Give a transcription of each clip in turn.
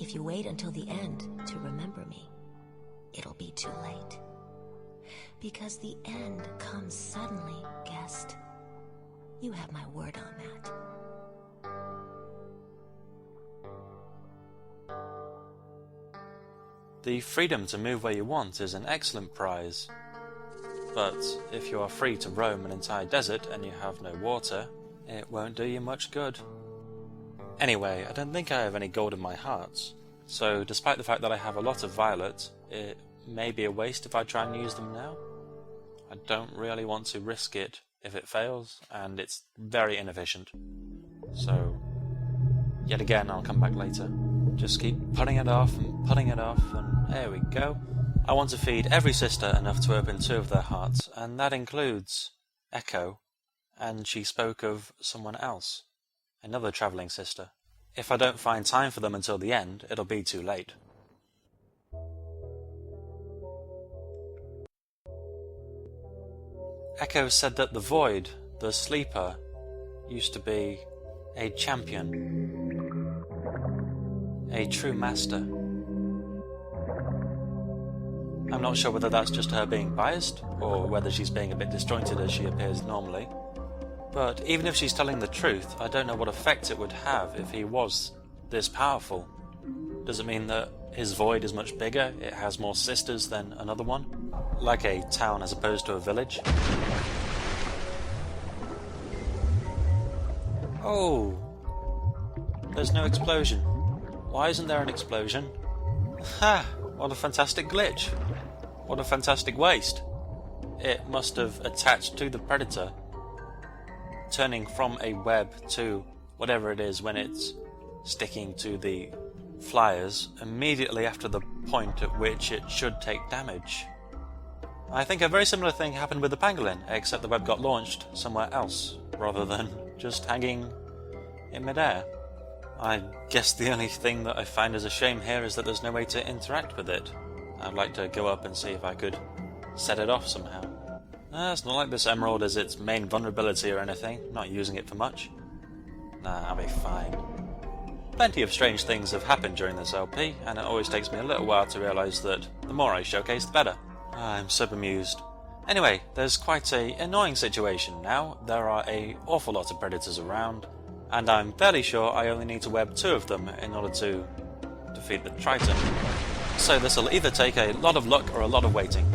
If you wait until the end to remember me, it'll be too late. Because the end comes suddenly, guest. You have my word on that. The freedom to move where you want is an excellent prize. But if you are free to roam an entire desert and you have no water, it won't do you much good. Anyway, I don't think I have any gold in my hearts, so despite the fact that I have a lot of violet, it may be a waste if I try and use them now. I don't really want to risk it if it fails, and it's very inefficient. So, yet again, I'll come back later. Just keep putting it off, and there we go. I want to feed every sister enough to open 2 of their hearts, and that includes Echo, and she spoke of someone else, another travelling sister. If I don't find time for them until the end, it'll be too late. Echo said that the Void, the Sleeper, used to be a champion, a true master. I'm not sure whether that's just her being biased, or whether she's being a bit disjointed as she appears normally. But even if she's telling the truth, I don't know what effect it would have if he was this powerful. Does it mean that his Void is much bigger, it has more sisters than another one? Like a town as opposed to a village? Oh! There's no explosion. Why isn't there an explosion? Ha! What a fantastic glitch! What a fantastic waste! It must have attached to the predator, turning from a web to whatever it is when it's sticking to the flyers immediately after the point at which it should take damage. I think a very similar thing happened with the pangolin, except the web got launched somewhere else, rather than just hanging in midair. I guess the only thing that I find as a shame here is that there's no way to interact with it. I'd like to go up and see if I could set it off somehow. It's not like this emerald is its main vulnerability or anything, not using it for much. Nah, I'll be fine. Plenty of strange things have happened during this LP, and it always takes me a little while to realise that the more I showcase, the better. I'm so bemused. Anyway, there's quite an annoying situation now. There are an awful lot of predators around, and I'm fairly sure I only need to web 2 of them in order to defeat the Triton. So this will either take a lot of luck or a lot of waiting.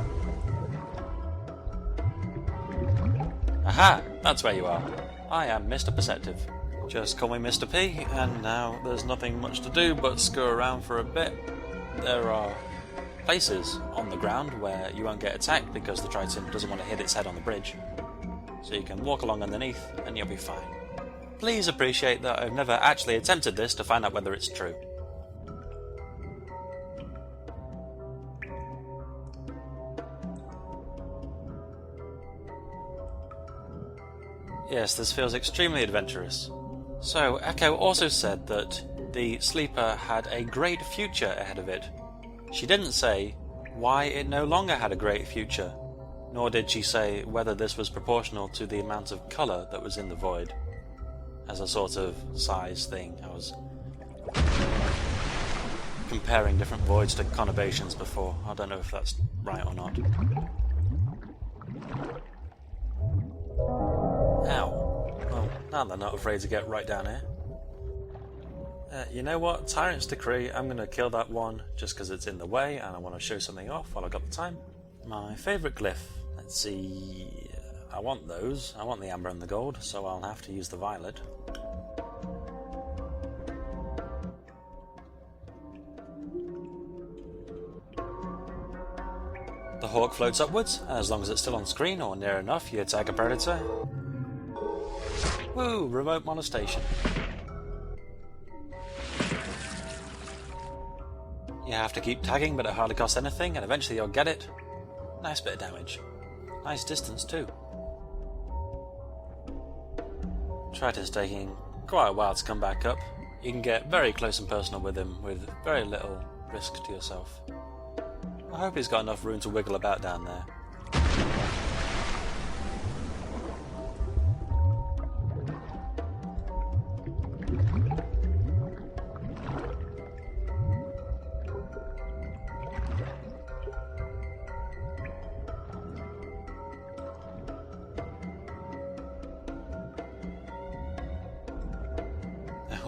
Aha! That's where you are. I am Mr. Perceptive. Just call me Mr. P, and now there's nothing much to do but screw around for a bit. There are places on the ground where you won't get attacked because the Triton doesn't want to hit its head on the bridge. So you can walk along underneath and you'll be fine. Please appreciate that I've never actually attempted this to find out whether it's true. Yes, this feels extremely adventurous. So, Echo also said that the Sleeper had a great future ahead of it. She didn't say why it no longer had a great future, nor did she say whether this was proportional to the amount of colour that was in the Void. As a sort of size thing, I was comparing different Voids to conurbations before. I don't know if that's right or not. Ow. Well, now they're not afraid to get right down here. You know what? Tyrant's Decree, I'm going to kill that one just because it's in the way and I want to show something off while I've got the time. My favourite glyph. Let's see. I want those. I want the amber and the gold, so I'll have to use the violet. The hawk floats upwards. As long as it's still on screen or near enough, you attack a predator. Woo! Remote molestation. You have to keep tagging, but it hardly costs anything, and eventually you'll get it. Nice bit of damage. Nice distance too. Triton's taking quite a while to come back up. You can get very close and personal with him with very little risk to yourself. I hope he's got enough room to wiggle about down there.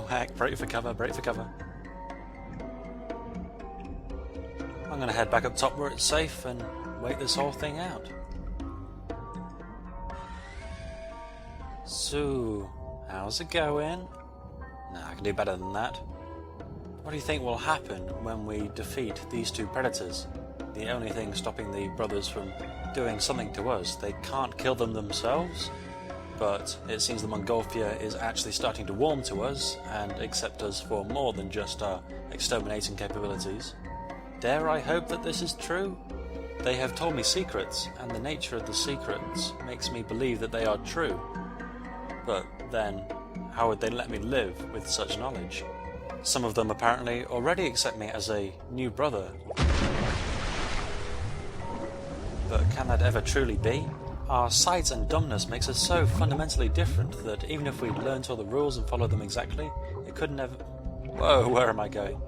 heck, break for cover, break for cover. I'm gonna head back up top where it's safe and wait this whole thing out. So, how's it going? Nah, I can do better than that. What do you think will happen when we defeat these two predators? The only thing stopping the brothers from doing something to us, they can't kill them themselves, but it seems the Montgolfier is actually starting to warm to us and accept us for more than just our exterminating capabilities. Dare I hope that this is true? They have told me secrets, and the nature of the secrets makes me believe that they are true. But then, how would they let me live with such knowledge? Some of them apparently already accept me as a new brother. But can that ever truly be? Our sight and dumbness makes us so fundamentally different that even if we learnt all the rules and followed them exactly, it could never... Whoa, where am I going?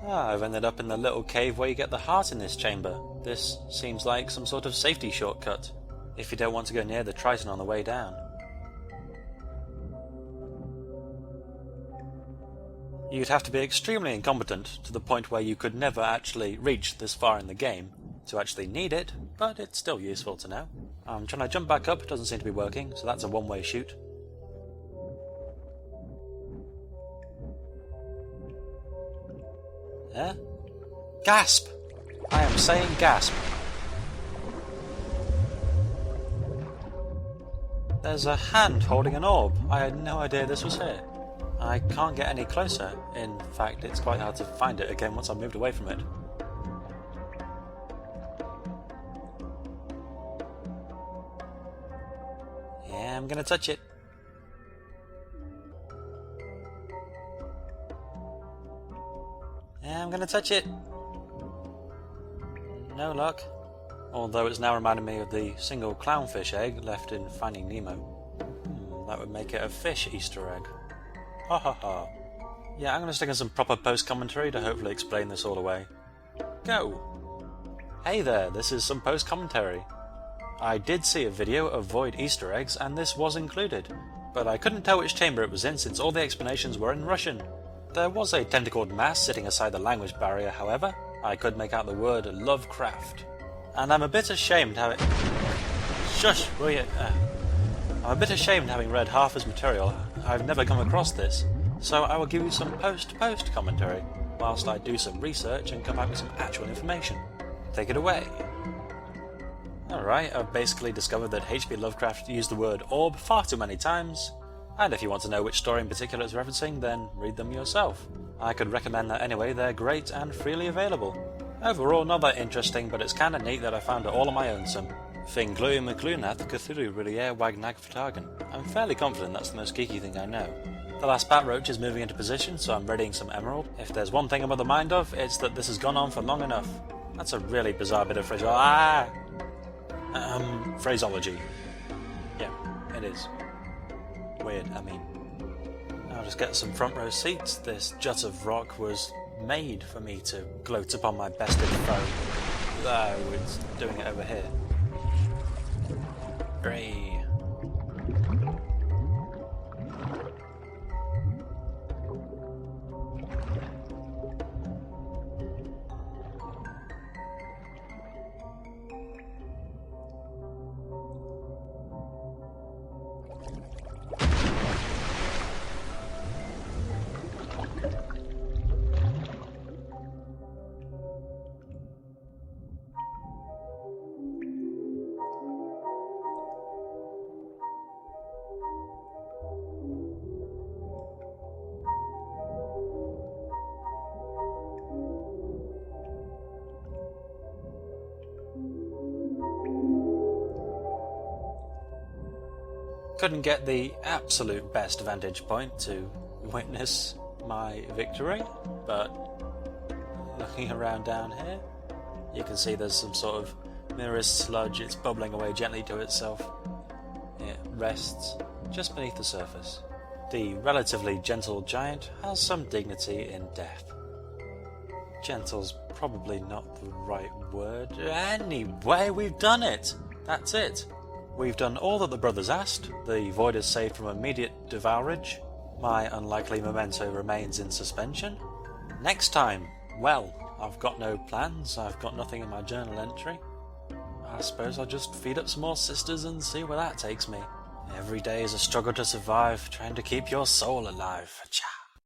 I've ended up in the little cave where you get the heart in this chamber. This seems like some sort of safety shortcut, if you don't want to go near the Triton on the way down. You'd have to be extremely incompetent to the point where you could never actually reach this far in the game to actually need it, but it's still useful to know. I'm trying to jump back up, it doesn't seem to be working, so that's a one-way shoot. Yeah? Gasp! I am saying gasp. There's a hand holding an orb. I had no idea this was here. I can't get any closer. In fact, it's quite hard to find it again once I've moved away from it. Yeah, I'm gonna touch it. Yeah, I'm gonna touch it. No luck. Although it's now reminding me of the single clownfish egg left in Finding Nemo. That would make it a fish Easter egg. Ha ha ha. Yeah, I'm gonna stick in some proper post-commentary to hopefully explain this all away. Go! Hey there, this is some post-commentary. I did see a video of void Easter eggs and this was included, but I couldn't tell which chamber it was in since all the explanations were in Russian. There was a tentacled mass sitting aside the language barrier, however. I could make out the word Lovecraft. And I'm a bit ashamed having... Shush, will you? I'm a bit ashamed having read half his material. I've never come across this, so I will give you some post commentary, whilst I do some research and come back with some actual information. Take it away. Alright, I've basically discovered that H.P. Lovecraft used the word orb far too many times, and if you want to know which story in particular it's referencing, then read them yourself. I could recommend that anyway, they're great and freely available. Overall, not that interesting, but it's kinda neat that I found it all on my own some. Thing Glui McLunath Cthulhu Relier Wagnag Ftagan. I'm fairly confident that's the most geeky thing I know. The last bat roach is moving into position, so I'm readying some emerald. If there's one thing I'm of the mind of, it's that this has gone on for long enough. That's a really bizarre bit of phraseology. Yeah, it is. Weird, I mean. I'll just get some front row seats. This jut of rock was made for me to gloat upon my bested foe. Though it's doing it over here. Great. Couldn't get the absolute best vantage point to witness my victory, but looking around down here, you can see there's some sort of mirrorless sludge. It's bubbling away gently to itself. It rests just beneath the surface. The relatively gentle giant has some dignity in death. Gentle's probably not the right word. Anyway, we've done it! That's it. We've done all that the brothers asked. The void is saved from immediate devourage. My unlikely memento remains in suspension. Next time, well, I've got no plans. I've got nothing in my journal entry. I suppose I'll just feed up some more sisters and see where that takes me. Every day is a struggle to survive, trying to keep your soul alive. Cha.